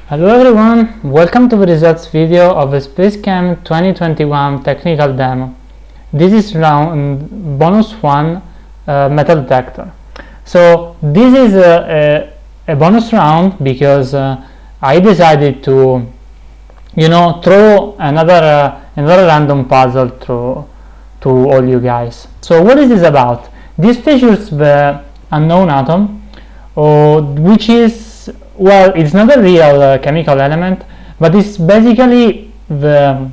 Hello everyone, welcome to the results video of the SpaceChem 2021 technical demo. This is round bonus 1 metal detector. So this is a bonus round because I decided to throw another random puzzle to all you guys. So what is this about? This features the unknown atom, which is, well, it's not a real chemical element, but it's basically the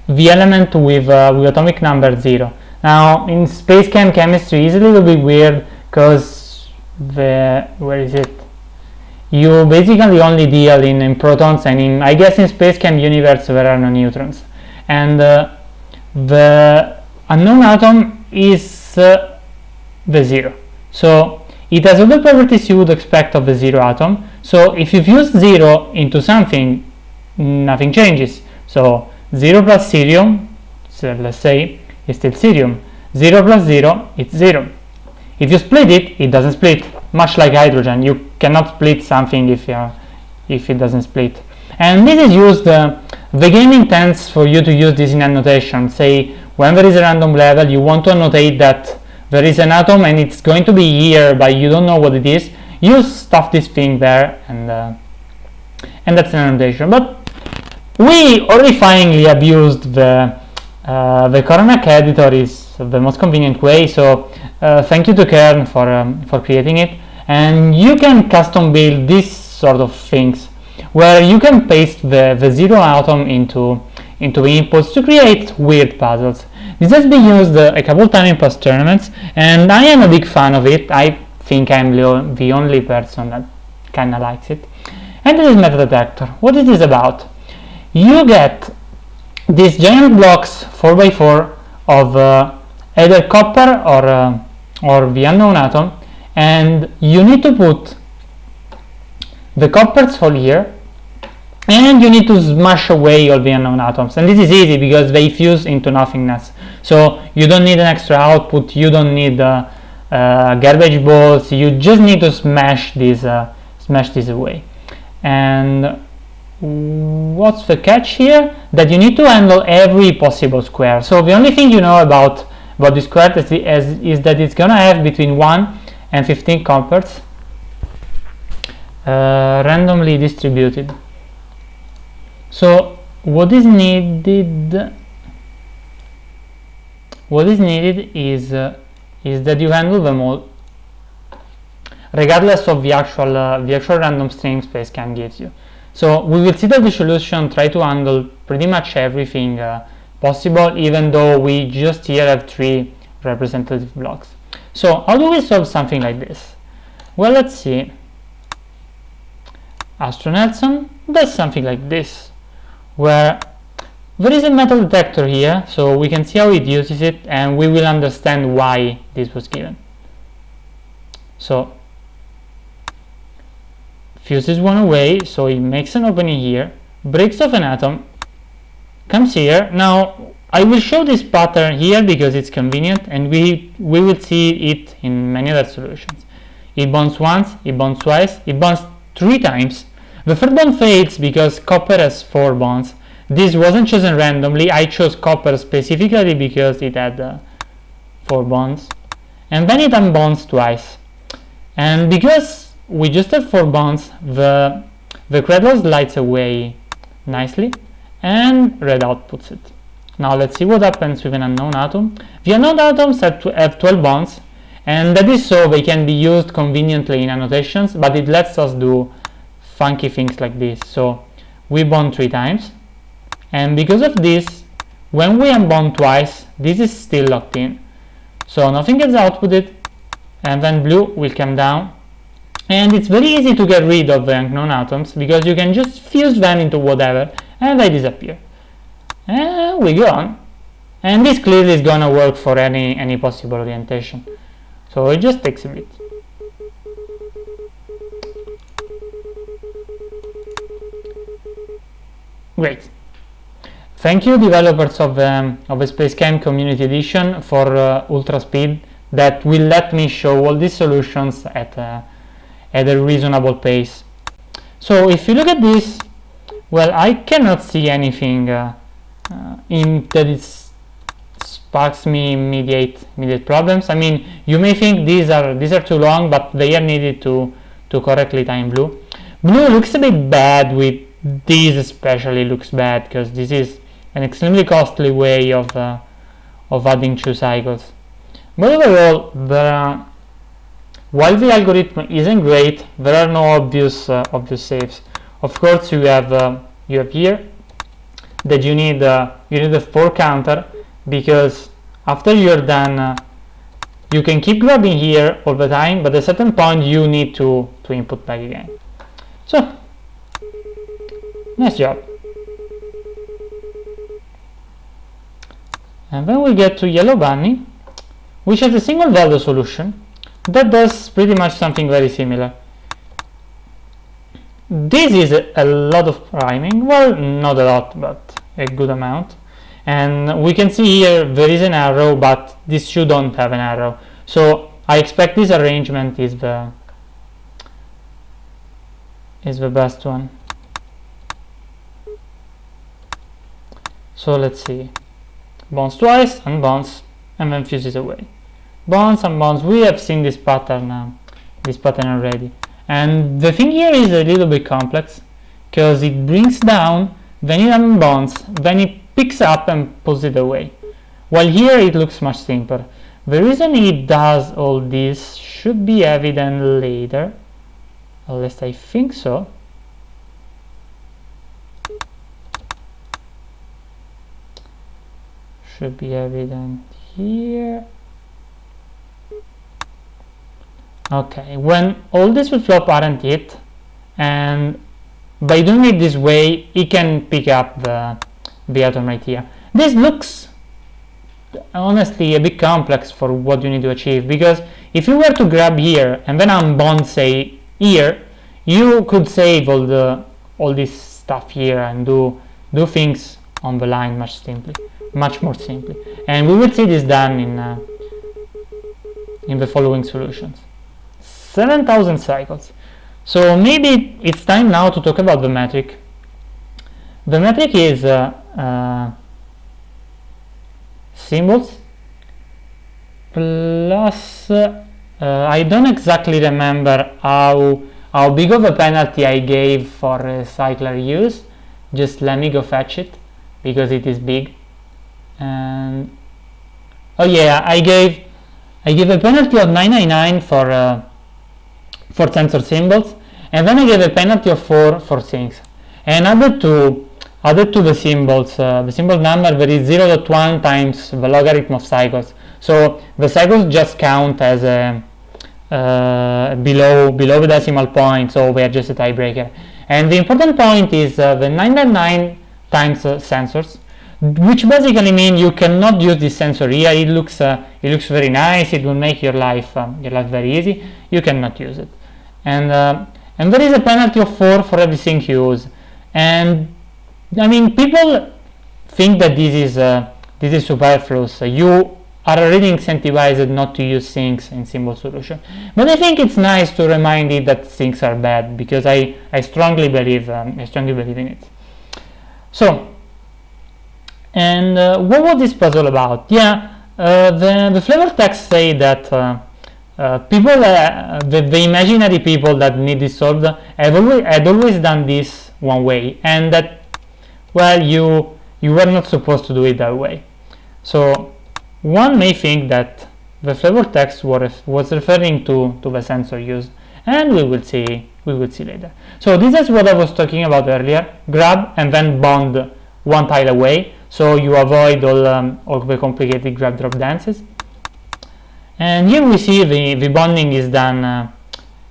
element with atomic number 0. Now in SpaceChem chemistry is a little bit weird because you basically only deal in protons, and I guess in SpaceChem universe there are no neutrons, and the unknown atom is the 0. So it has all the properties you would expect of the 0 atom. So if you fuse 0 into something, nothing changes. So 0 plus cerium, so let's say, is still cerium. 0 plus 0, it's 0. If you split it, it doesn't split. Much like hydrogen, you cannot split something if it doesn't split. And this is used, the game intends for you to use this in annotation. Say, when there is a random level, you want to annotate that there is an atom and it's going to be here, but you don't know what it is. You stuff this thing there, and that's an annotation. But we horrifyingly abused the Coronac editor is the most convenient way. So thank you to Kern for creating it. And you can custom build this sort of things where you can paste the 0 atom into the inputs to create weird puzzles. This has been used a couple times in past tournaments, and I am a big fan of it. I think I'm the only person that kinda likes it. And this is metal detector. What is this about? You get these giant blocks 4x4 of either copper or the unknown atom, and you need to put the coppers for here, and you need to smash away all the unknown atoms. And this is easy because they fuse into nothingness. So you don't need an extra output, you don't need garbage balls, you just need to smash this away. And what's the catch here? That you need to handle every possible square. So the only thing you know about this square is that it's gonna have between 1 and 15 coppers randomly distributed. So what is needed is that you handle them all regardless of the actual random string SpaceChem gives you. So we will see that the solution try to handle pretty much everything possible, even though we just here have 3 representative blocks. So how do we solve something like this? Well, let's see. Astro Nelson does something like this, where there is a metal detector here, so we can see how it uses it, and we will understand why this was given. So fuses one away, so it makes an opening here, breaks off an atom, comes here. Now I will show this pattern here because it's convenient, and we will see it in many other solutions. It bonds once, it bonds twice, it bonds 3 times. The third bond fades because copper has 4 bonds. This wasn't chosen randomly, I chose copper specifically because it had 4 bonds. And then it unbonds twice. And because we just have 4 bonds, the cradle slides away nicely, and red outputs it. Now let's see what happens with an unknown atom. The unknown atoms have 12 bonds, and that is so they can be used conveniently in annotations, but it lets us do funky things like this. So we bond 3 times, and because of this, when we unbond twice, this is still locked in, so nothing gets outputted, and then blue will come down. And it's very easy to get rid of the unknown atoms because you can just fuse them into whatever and they disappear. And we go on, and this clearly is gonna work for any possible orientation, so it just takes a bit. Great. Thank you, developers of the SpaceChem Community Edition, for ultra speed that will let me show all these solutions at a reasonable pace. So if you look at this, well, I cannot see anything in that it sparks me immediate problems. I mean, you may think these are too long, but they are needed to correctly time blue. Blue looks a bit bad with this, especially looks bad because this is an extremely costly way of adding 2 cycles. But overall, while the algorithm isn't great, there are no obvious saves. Of course, you have here that you need a 4 counter, because after you're done, you can keep grabbing here all the time, but at a certain point you need to input back again. So, nice job. And then we get to Yellow Bunny, which has a single value solution that does pretty much something very similar. This is a lot of priming, well, not a lot, but a good amount. And we can see here there is an arrow, but these two don't have an arrow. So I expect this arrangement is the best one. So let's see. Bounce twice, unbounce, and then fuses away. Bounce and bounce. We have seen this pattern already. And the thing here is a little bit complex, because it brings down, then it unbounce, then it picks up and pulls it away. While here it looks much simpler. The reason it does all this should be evident later, at least I think so. Should be evident here. Okay, when all this flip-flop aren't hit, and by doing it this way, it can pick up the atom right here. This looks honestly a bit complex for what you need to achieve, because if you were to grab here and then unbond, say here, you could save all this stuff here and do things on the line much more simply. And we will see this done in the following solutions. 7,000 cycles. So maybe it's time now to talk about the metric. The metric is symbols plus I don't exactly remember how big of a penalty I gave for cycler use. Just let me go fetch it, because it is big. And oh yeah, I gave a penalty of 999 for sensor symbols, and then I gave a penalty of 4 for sinks. And added to the symbols, the symbol number, there is 0.1 times the logarithm of cycles. So the cycles just count as below the decimal point, so we are just a tiebreaker. And the important point is the 999 times sensors, which basically means you cannot use this sensor here. It looks very nice. It will make your life very easy. You cannot use it. And there is a penalty of 4 for everything you use. And I mean, people think that this is superfluous. You are already incentivized not to use sinks in symbol solution. But I think it's nice to remind it that sinks are bad, because I strongly believe in it. So, and what was this puzzle about? Yeah, the flavor text say that people, the imaginary people that need this solved, had always done this one way, and that, well, you were not supposed to do it that way. So one may think that the flavor text was referring to the sensor used, and we will see later. So this is what I was talking about earlier: grab and then bond one tile away, so you avoid all the complicated grab drop dances. And here we see the bonding is done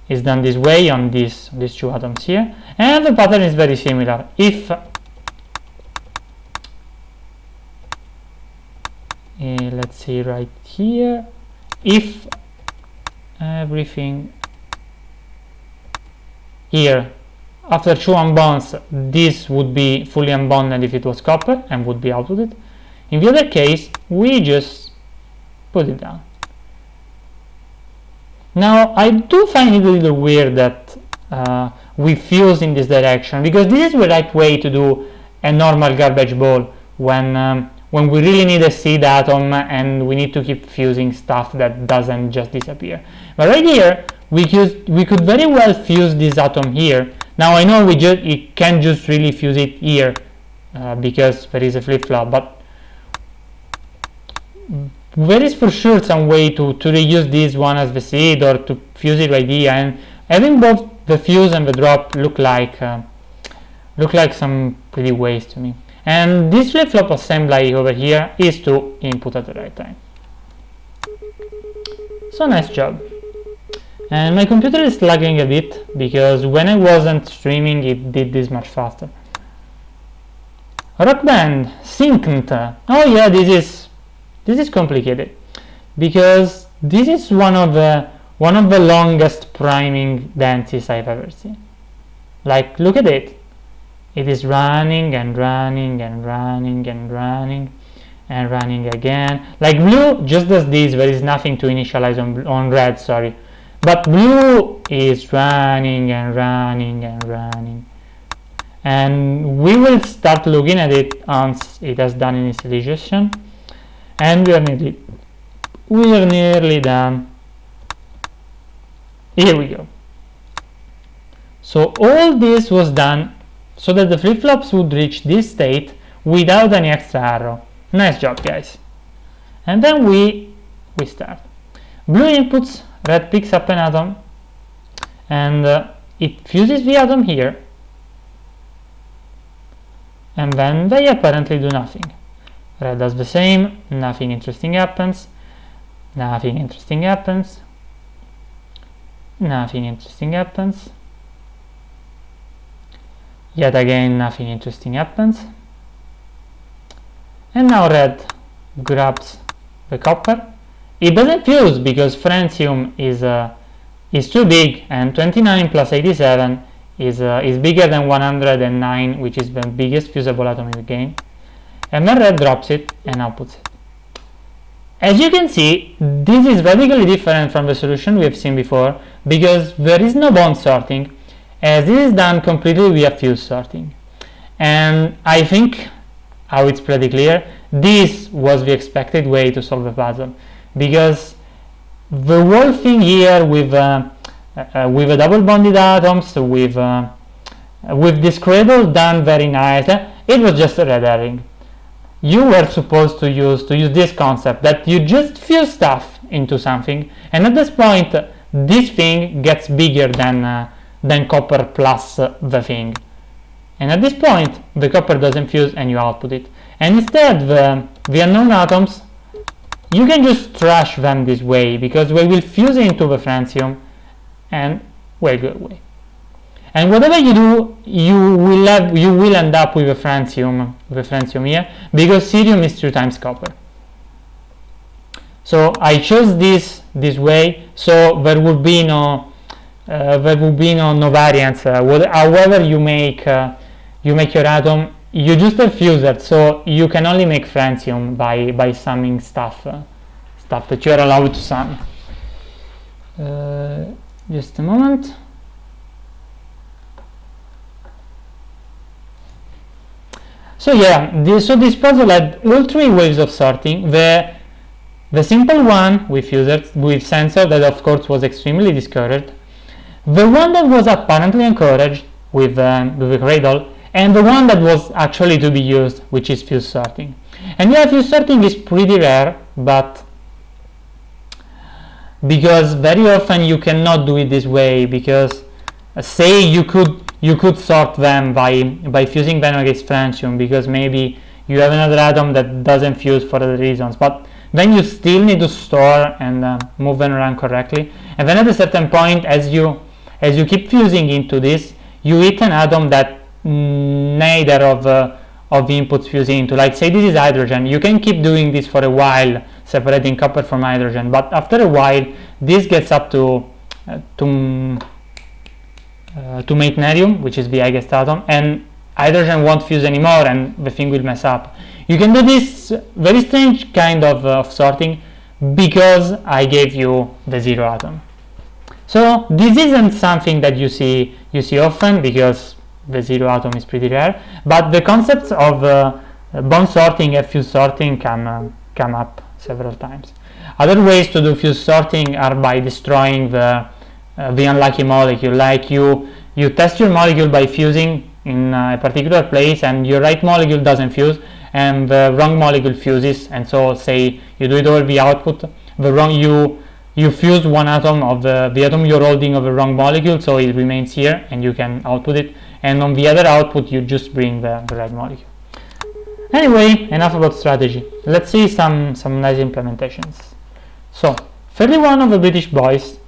this way on these two atoms here, and the pattern is very similar. If let's see right here, if everything here after 2 unbonds, this would be fully unbonded if it was copper and would be outputted. In the other case, we just put it down. Now I do find it a little weird that we fuse in this direction, because this is the right way to do a normal garbage ball when we really need a seed atom and we need to keep fusing stuff that doesn't just disappear. But right here, we could very well fuse this atom here. Now I know you can't just really fuse it here because there is a flip-flop, but there is for sure some way to reuse this one as the seed, or to fuse it right here, and having both the fuse and the drop look like some pretty ways to me. And this flip-flop assembly over here is to input at the right time. So nice job. And my computer is lagging a bit because when I wasn't streaming it did this much faster. Rock Band synced. Oh yeah, this is complicated because this is one of the longest priming dances I've ever seen. Like, look at it. It is running and running and running and running and running again. Like, blue just does this, there is nothing to initialize on red, sorry. But blue is running and running and running. And we will start looking at it once it has done initialization. And we are nearly done. Here we go. So all this was done so that the flip-flops would reach this state without any extra arrow. Nice job, guys. And then we start. Blue inputs, red picks up an atom, and it fuses the atom here, and then they apparently do nothing. Red does the same, nothing interesting happens, nothing interesting happens, nothing interesting happens. Yet again, nothing interesting happens. And now red grabs the copper. It doesn't fuse because francium is too big, and 29 plus 87 is bigger than 109, which is the biggest fusible atom in the game. And then red drops it and outputs it. As you can see, this is radically different from the solution we have seen before because there is no bond sorting, as this is done completely via fuse sorting. And I think, how it's pretty clear, this was the expected way to solve the puzzle, because the whole thing here with the double bonded atoms, with this cradle done very nice, it was just a red herring. You were supposed to use this concept that you just fuse stuff into something, and at this point this thing gets bigger than copper plus the thing, and at this point the copper doesn't fuse and you output it. And instead the unknown atoms, you can just trash them this way because they will fuse into the francium and will go away. And whatever you do, you will end up with a francium here, because cerium is 2 times copper. So I chose this way, so there would be no variance. However you make your atom, you just have fused, so you can only make francium by summing stuff that you are allowed to sum. Just a moment. So yeah, this puzzle had all 3 waves of sorting. The simple one with fusers, with sensor, that of course was extremely discouraged. The one that was apparently encouraged with the cradle, and the one that was actually to be used, which is fuse sorting. And yeah, fuse sorting is pretty rare, but because very often you cannot do it this way, because say you could sort them by fusing them against francium, because maybe you have another atom that doesn't fuse for other reasons, but then you still need to store and move them around correctly. And then at a certain point, as you keep fusing into this, you hit an atom that neither of the inputs fuse into. Like, say this is hydrogen, you can keep doing this for a while, separating copper from hydrogen, but after a while this gets up to meitnerium, which is the highest atom, and hydrogen won't fuse anymore and the thing will mess up. You can do this very strange kind of sorting because I gave you the 0 atom. So this isn't something that you see often, because the zero atom is pretty rare, but the concepts of bond sorting and fuse sorting come up several times. Other ways to do fuse sorting are by destroying the unlucky molecule. Like you test your molecule by fusing in a particular place, and your right molecule doesn't fuse and the wrong molecule fuses, and so say you do it over the output, you fused one atom of the atom you're holding of the wrong molecule, so it remains here and you can output it, and on the other output you just bring the right molecule. Anyway, enough about strategy. Let's see some nice implementations. So 31 of the British boys,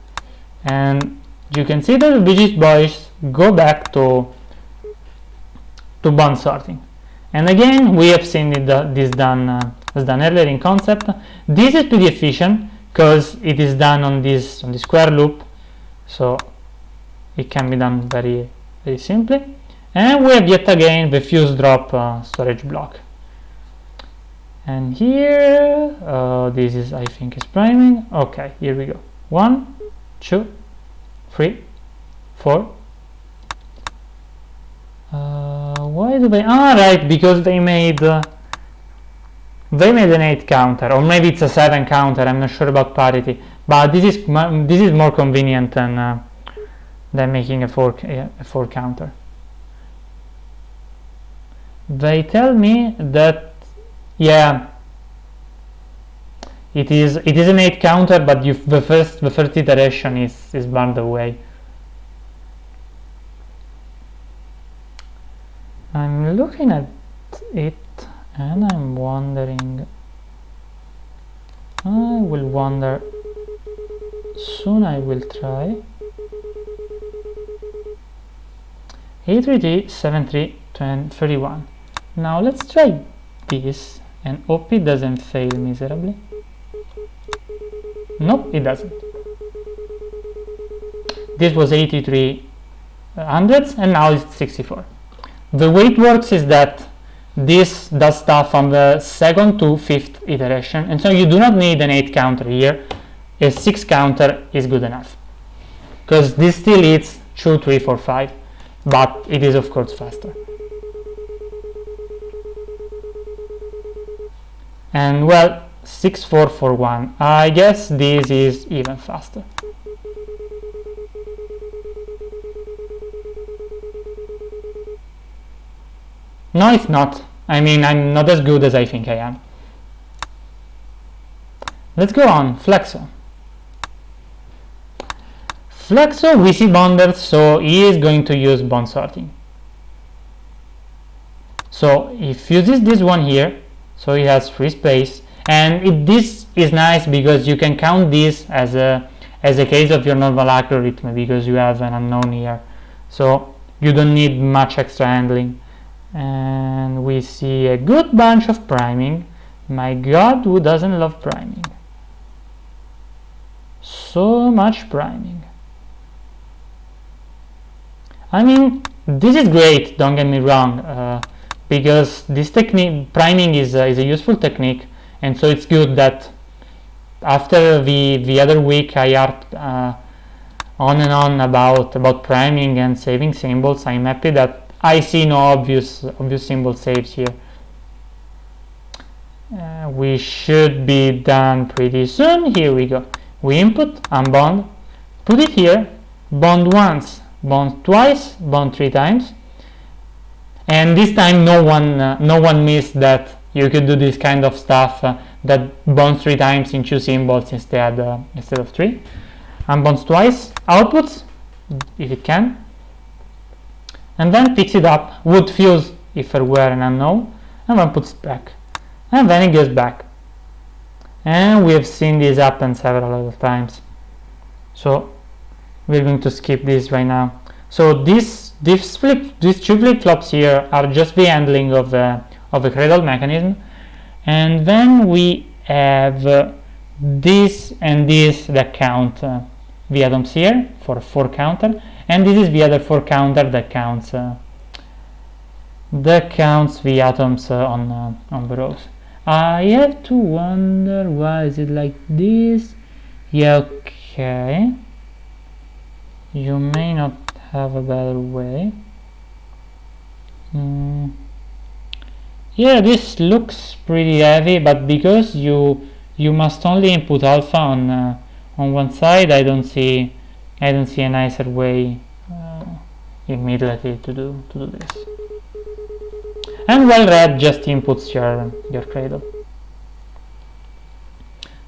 and you can see that the British boys go back to bond sorting. And again, we have seen this done earlier in concept. This is pretty efficient because it is done on this square loop, so it can be done very simply. And we have yet again the fuse drop storage block. And here, this is, I think, is priming. Okay, here we go. 1, 2, 3, 4. Why do they? Right, because they made an 8 counter, or maybe it's a 7 counter. I'm not sure about parity, but this is more convenient than making a 4 counter. They tell me that, yeah, it is an 8 counter, but the first iteration is burned away. I'm looking at it and I'm wondering, I will wonder, soon I will try 8337331. Now let's try this and hope it doesn't fail miserably. Nope, it doesn't. This was 83 hundredths and now it's 64. The way it works is that this does stuff on the 2nd to 5th iteration, and so you do not need an 8 counter here. A 6 counter is good enough, because this still eats 2, 3, 4, 5, but it is of course faster. And well, 6441, I guess this is even faster. No, it's not. I mean, I'm not as good as I think I am. Let's go on. Flexo. Flexo VC bonder, so he is going to use bond sorting. So he fuses this one here, so he has free space, and this is nice because you can count this as a case of your normal algorithm, because you have an unknown here, so you don't need much extra handling. And we see a good bunch of priming. My god, who doesn't love priming? So much priming. I mean, this is great, don't get me wrong, because this technique, priming, is a useful technique, and so it's good that after the other week I harped on and on about priming and saving symbols. I'm happy that I see no obvious symbol saves here. We should be done pretty soon. Here we go. We input, unbond, put it here, bond once, bond twice, bond 3 times, and this time no one missed that you could do this kind of stuff, that bonds 3 times in 2 symbols instead of 3. Unbonds twice, outputs if it can, and then picks it up, would fuse if there were an unknown, and then puts it back, and then it goes back. And we have seen this happen several other times, so we're going to skip this right now. So these 2 flip-flops here are just the handling of the cradle mechanism, and then we have this and this that count the atoms here for 4 counter, and this is the other 4 counter that counts the atoms on the rows. I have to wonder, why is it like this? Yeah, okay. you may not have a better way. Yeah, this looks pretty heavy, but because you must only input alpha on one side, I don't see a nicer way immediately to do this. And while red just inputs your cradle.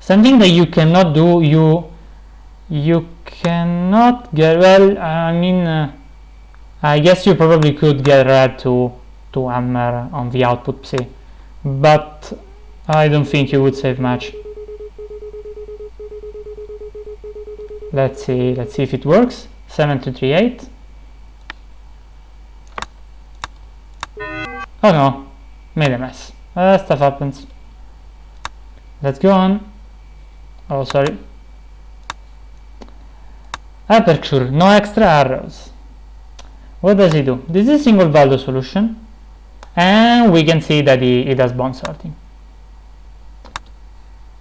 Something that you cannot do, you cannot get, well, I mean, I guess you probably could get red to hammer on the output C, but I don't think you would save much. Let's see if it works. 7238. Oh no, made a mess. Stuff happens. Let's go on. Oh, sorry. Aperture, no extra arrows. What does it do? This is a single value solution, and we can see that it does bond sorting.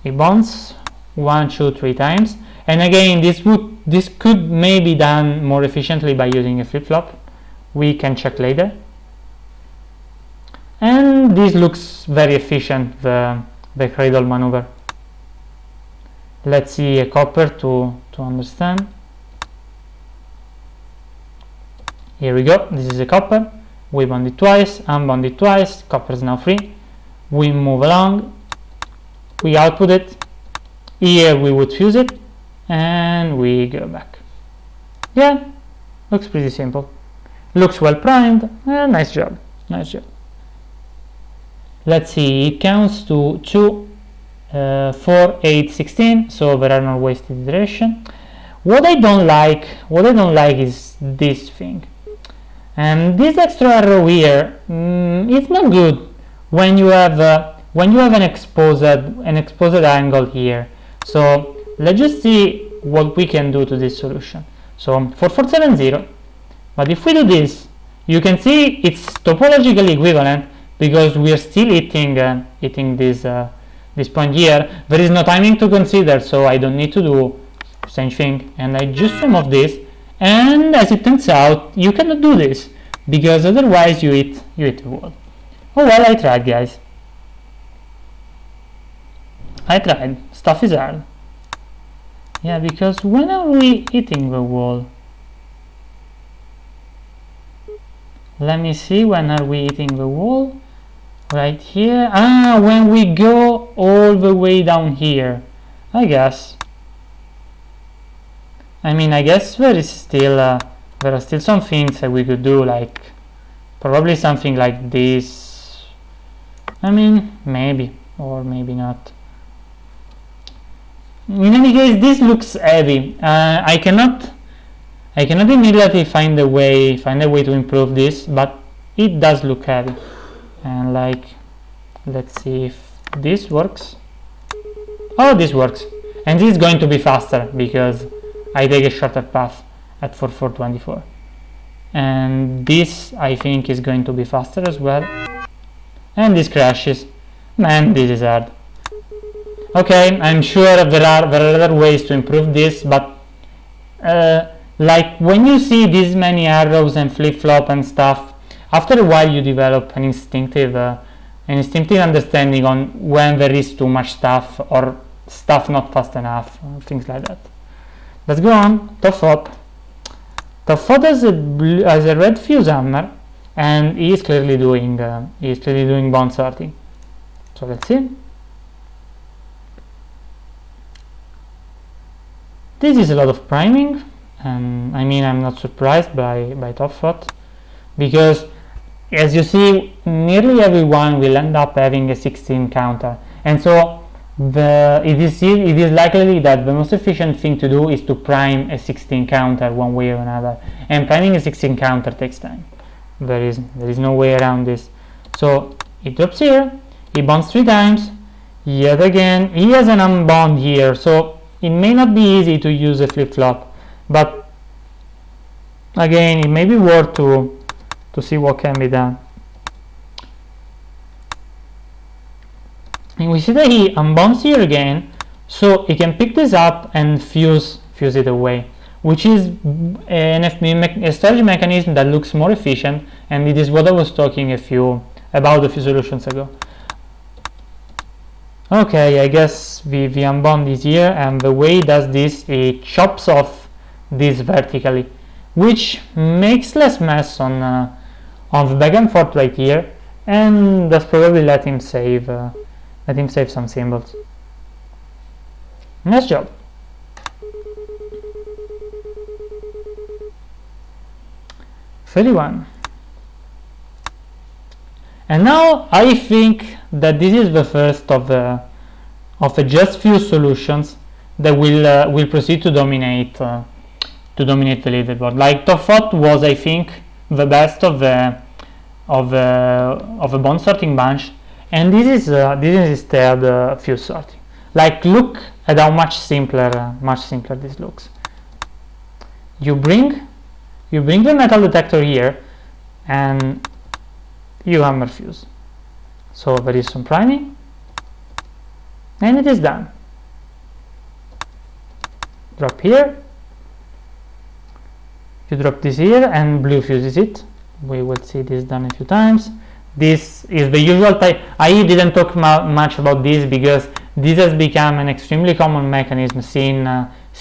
It bonds 1, 2, 3 times, and again this could maybe be done more efficiently by using a flip-flop. We can check later. And this looks very efficient, the cradle maneuver. Let's see a copper to understand. Here we go, this is a copper. We bond it twice, unbond it twice, copper is now free. We move along, we output it. Here we would fuse it, and we go back. Yeah, looks pretty simple. Looks well primed. Nice job, nice job. Let's see, it counts to 2, 4, 8, 16, so there are no wasted iteration. What I don't like is this thing. And this extra arrow here, it's not good when you have an exposed angle here. So let's just see what we can do to this solution. So 4470, but if we do this, you can see it's topologically equivalent because we are still hitting this point here. There is no timing to consider, so I don't need to do same thing, and I just remove this. And as it turns out, you cannot do this because otherwise you hit the wall. Oh well, I tried, guys. I tried. Stuff is hard. Yeah, because when are we hitting the wall? Let me see, when are we hitting the wall? Right here. When we go all the way down here, I guess. I mean, I guess there are still some things that we could do, like probably something like this. I mean, maybe, or maybe not. In any case, this looks heavy. I cannot immediately find a way to improve this, but it does look heavy. And like, let's see if this works. Oh, this works, and this is going to be faster because I take a shorter path at 4424, and this I think is going to be faster as well. And this crashes. Man, this is hard. Okay, I'm sure there are other ways to improve this, but like when you see this many arrows and flip-flop and stuff, after a while you develop an instinctive understanding on when there is too much stuff or stuff not fast enough, things like that. Let's go on. Top thought has a red fuse hammer, and he is clearly doing bond sorting. So let's see. This is a lot of priming, and I mean, I'm not surprised by top thought, because as you see, nearly everyone will end up having a 16 counter, and so it is likely that the most efficient thing to do is to prime a 16 counter one way or another, and priming a 16 counter takes time. There is no way around this. So it drops here, he bonds 3 times, yet again he has an unbond here, so it may not be easy to use a flip-flop, but again it may be worth to see what can be done. And we see that he unbonds here again, so he can pick this up and fuse it away. which is a storage mechanism that looks more efficient, and it is what I was talking about a few solutions ago. Okay, I guess we unbound this here, and the way it does this, it chops off this vertically, which makes less mess on the back and forth right here, and that's probably let him save some symbols. Nice job. '31. And now I think that this is the first of a just few solutions that will proceed to dominate the leaderboard. Like top thought was, I think, the best of a bond sorting bunch, and this is instead fuse sorting. Like, look at how much simpler this looks. You bring the metal detector here, and you hammer fuse. So there is some priming, and it is done. Drop here, you drop this here, and blue fuses it. We will see this done a few times. This is the usual type. I didn't talk much about this because this has become an extremely common mechanism seen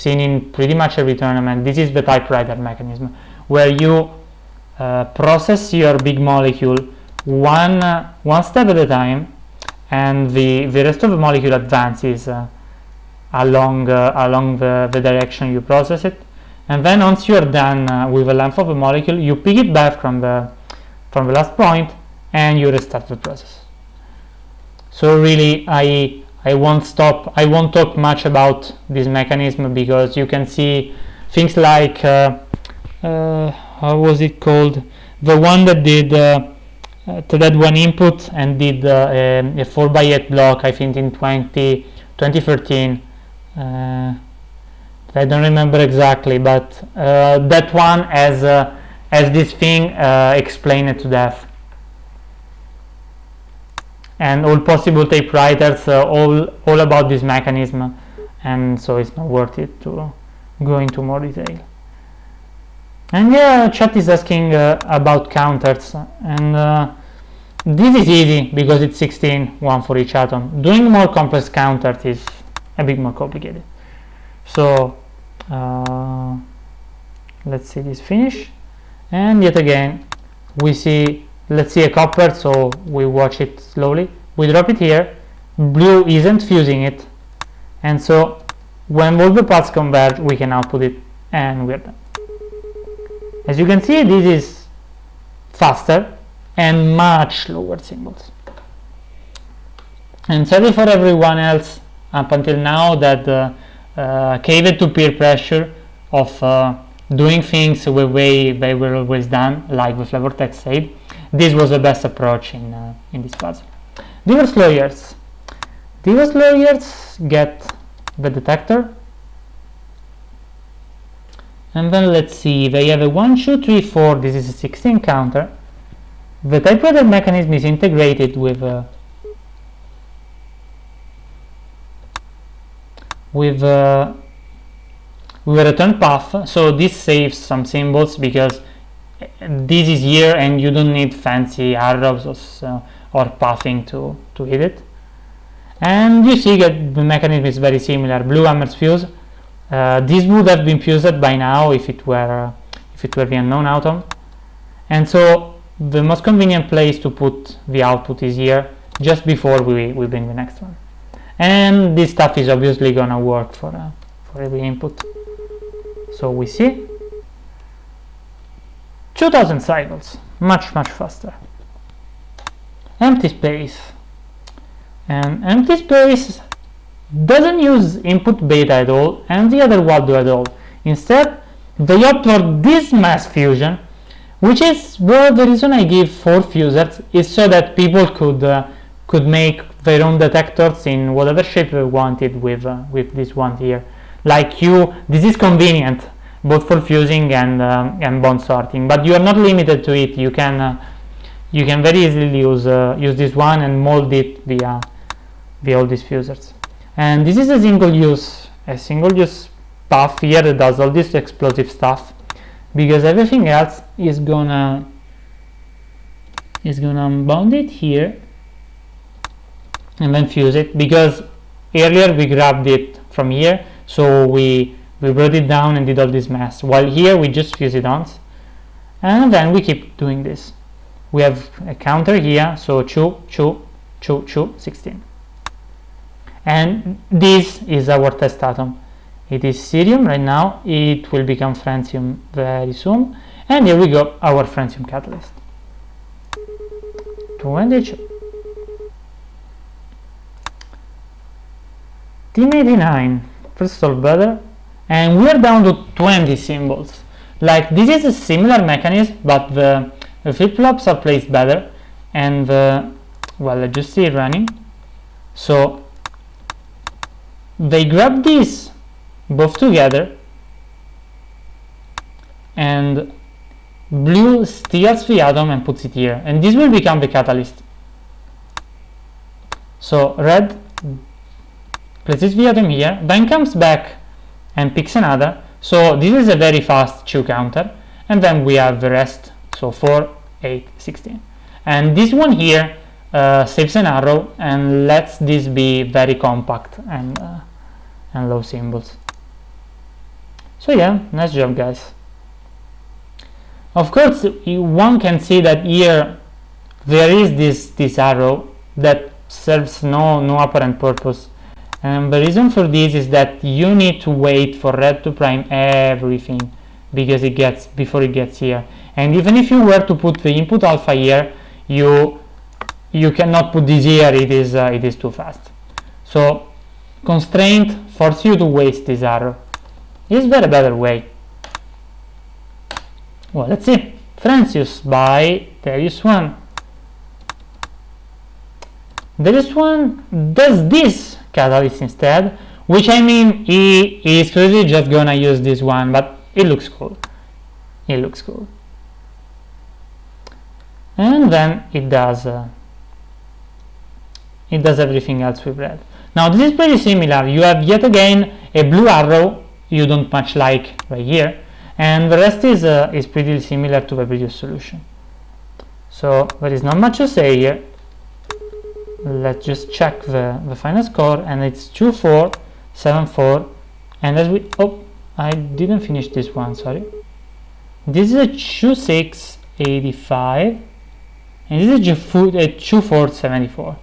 in pretty much every tournament. This is the typewriter mechanism, where you process your big molecule one step at a time, and the rest of the molecule advances along the direction you process it. And then once you are done with the length of the molecule, you pick it back from the last point, and you restart the process. So really, I won't talk much about this mechanism, because you can see things like how was it called, the one that did to that one input and did a 4x8 block, I think in 2013. I don't remember exactly, but that one has this thing explained to death, and all possible typewriters all about this mechanism, and so it's not worth it to go into more detail. And yeah, chat is asking about counters, and this is easy because it's 16, one for each atom. Doing more complex counters is a bit more complicated. So let's see this finish, and yet again let's see a copper, so we watch it slowly. We drop it here, blue isn't fusing it, and so when all the paths converge, we can output it, and we're done. As you can see, this is faster and much lower symbols. And sorry for everyone else up until now that caved to peer pressure of doing things the way they were always done, like the flavor text said. This was the best approach in this puzzle. Diverse layers. Diverse layers get the detector, and then let's see, they have a 1, 2, 3, 4, this is a 16 counter. The typewriter mechanism is integrated with a return path, so this saves some symbols because this is here and you don't need fancy arrows or pathing to hit it. And you see that the mechanism is very similar. Blue hammers fuse. This would have been fused by now if it were the unknown atom, and so the most convenient place to put the output is here, just before we bring the next one. And this stuff is obviously gonna work for every input. So we see 2000 cycles, much faster. Empty space, and empty space doesn't use input beta at all, and the other one do at all. Instead, they opt for this mass fusion, which is the reason I give 4 fusers, is so that people could make their own detectors in whatever shape they wanted with this one here. Like this is convenient both for fusing and bond sorting, but you are not limited to it. You can very easily use this one and mold it via all these fusers. And this is a single use stuff here that does all this explosive stuff, because everything else is gonna unbound it here and then fuse it, because earlier we grabbed it from here, so we brought it down and did all this mess, while here we just fuse it once, and then we keep doing this. We have a counter here, so 2, 2, 2, 2, 16. And this is our test atom. It is cerium right now, it will become francium very soon, and here we go, our francium catalyst. 22. Team 89, first solve better, and we are down to 20 symbols. Like, this is a similar mechanism, but the flip-flops are placed better, and well, let's just see it running. So they grab these both together, and blue steals the atom and puts it here, and this will become the catalyst. So red places the atom here, then comes back and picks another. So this is a very fast 2 counter, and then we have the rest, so 4, 8, 16. And this one here saves an arrow and lets this be very compact and low symbols. So yeah, nice job, guys. Of course, one can see that here there is this arrow that serves no apparent purpose. And the reason for this is that you need to wait for red to prime everything before it gets here. And even if you were to put the input alpha here, you cannot put this here. It is too fast. So constraint forces you to waste this arrow. Is there a better way? Well, let's see. Francis by Darius 1. Darius 1 does this catalyst instead, which, I mean, he is clearly just gonna use this one, but it looks cool. It looks cool. And then it does everything else with red. Now this is pretty similar. You have yet again a blue arrow you don't much like right here, and the rest is pretty similar to the previous solution. So there is not much to say here. Let's just check the final score, and it's 2-4-7-4. And as we I didn't finish this one, sorry. This is a 2-6-85, and this is a 2-4-74.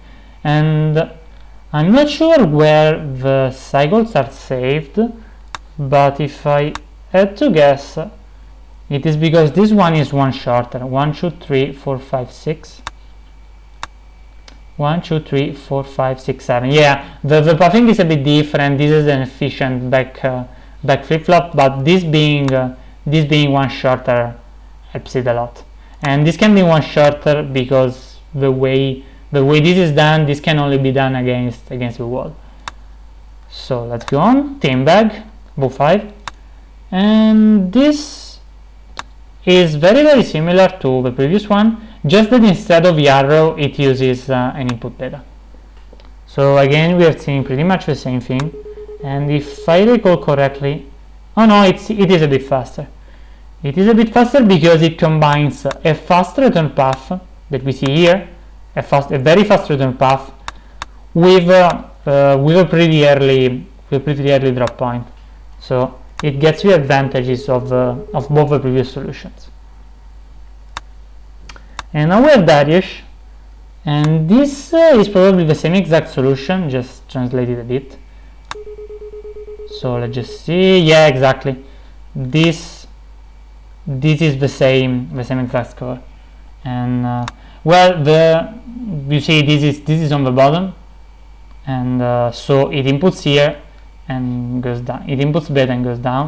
And I'm not sure where the cycles are saved, but if I had to guess, it is because this one is one shorter. 1, 2, 3, 4, 5, 6. 1, 2, 3, 4, 5, 6, 7. Yeah, the pathing is a bit different. This is an efficient back flip-flop, but this being one shorter helps it a lot. And this can be one shorter because the way this is done, this can only be done against the wall. So let's go on. Team bag, both 5, and this is very similar to the previous one, just that instead of the arrow it uses an input data. So again, we are seeing pretty much the same thing, and if I recall correctly, oh no, it is a bit faster. It is a bit faster because it combines a fast return path that we see here, a very fast return path, with a pretty early drop point. So it gets the advantages of both the previous solutions. And now we have Darius, and this is probably the same exact solution, just translated a bit. So let's just see. Yeah, exactly. This is the same exact score. And well, you see this is on the bottom, and so it inputs here and goes down. It inputs beta and goes down,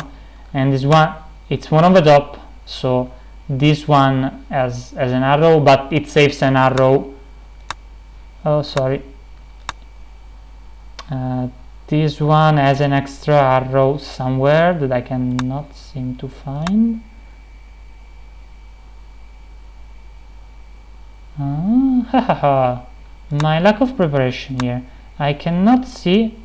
and this one, it's one on the top. So this one as an arrow, but it saves an arrow. Oh, sorry. This one has an extra arrow somewhere that I cannot seem to find. My lack of preparation here. I cannot see.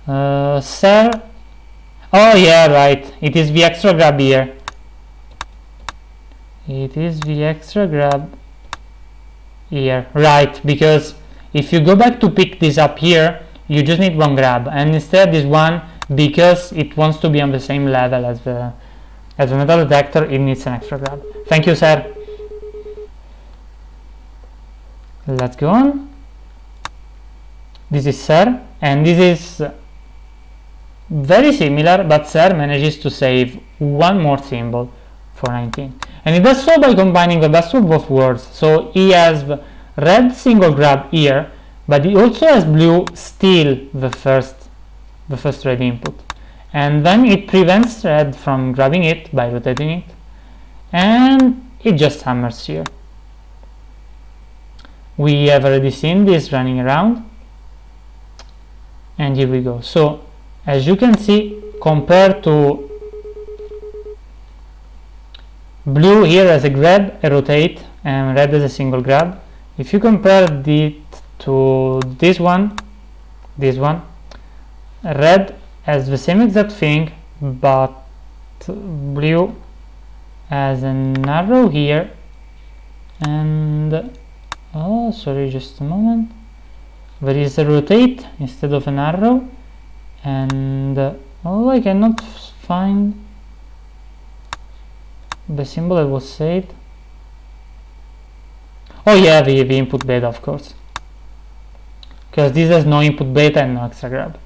Sir, oh yeah, right, it is the extra grab here. It is the extra grab here, right, because if you go back to pick this up here, you just need one grab, and instead this one, because it wants to be on the same level as the metal detector, it needs an extra grab. Thank you, sir. Let's go on. This is sir, and this is very similar, but sir manages to save one more symbol for 19, and it does so by combining the best of both worlds. So he has the red single grab here, but he also has blue steal the first red input, and then it prevents red from grabbing it by rotating it, and it just hammers here. We have already seen this running around, and here we go. So as you can see, compared to blue here as a grab, a rotate, and red as a single grab, if you compare it to this one, red has the same exact thing, but blue has an arrow here, and oh, sorry, just a moment, there is a rotate instead of an arrow, and oh, I cannot find the symbol that was saved. Oh yeah, the input beta, of course, because this has no input beta and no extra grab.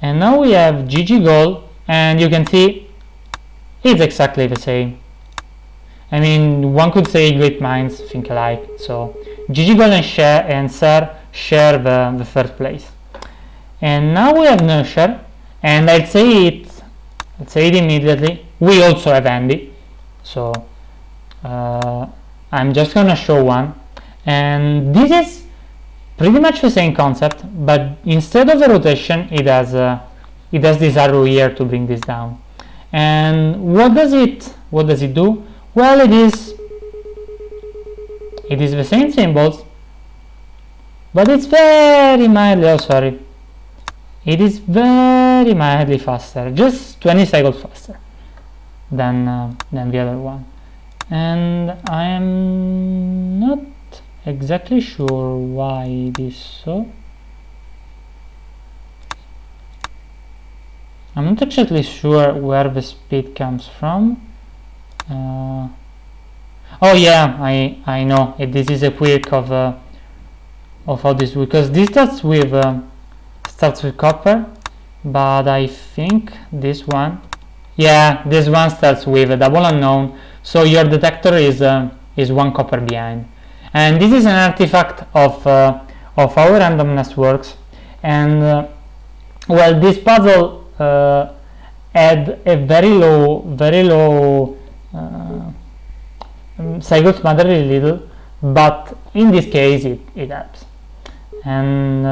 And now we have GG goal, and you can see it's exactly the same. I mean, one could say great minds think alike. So GG goal and sir share the third place. And now we have nurture, and I'll say it immediately. We also have Andy, so I'm just gonna show one, and this is pretty much the same concept, but instead of a rotation, it has this arrow here to bring this down. And what does it do? Well, it is the same symbols, but it's very mildly, oh sorry, it is very mildly faster, just 20 cycles faster than the other one. And I am not exactly sure why it is so. I'm not actually sure where the speed comes from. Oh yeah, I know this is a quirk of how this, because this starts with copper, but I think this one, yeah, this one starts with a double unknown, so your detector is 1 copper behind. And this is an artifact of how randomness works. And well, this puzzle had a very low cycles matter really little, but in this case it helps. And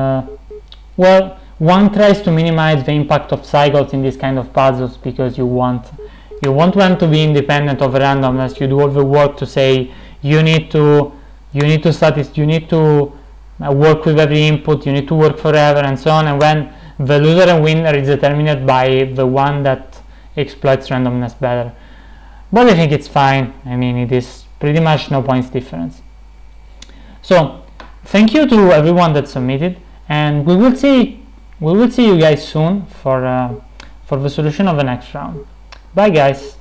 well, one tries to minimize the impact of cycles in this kind of puzzles, because you want them to be independent of randomness. You do all the work to say you need to work with every input, you need to work forever, and so on, and when the loser and winner is determined by the one that exploits randomness better. But I think it's fine. I mean, it is pretty much no points difference. So thank you to everyone that submitted, and we will see you guys soon for the solution of the next round. Bye guys.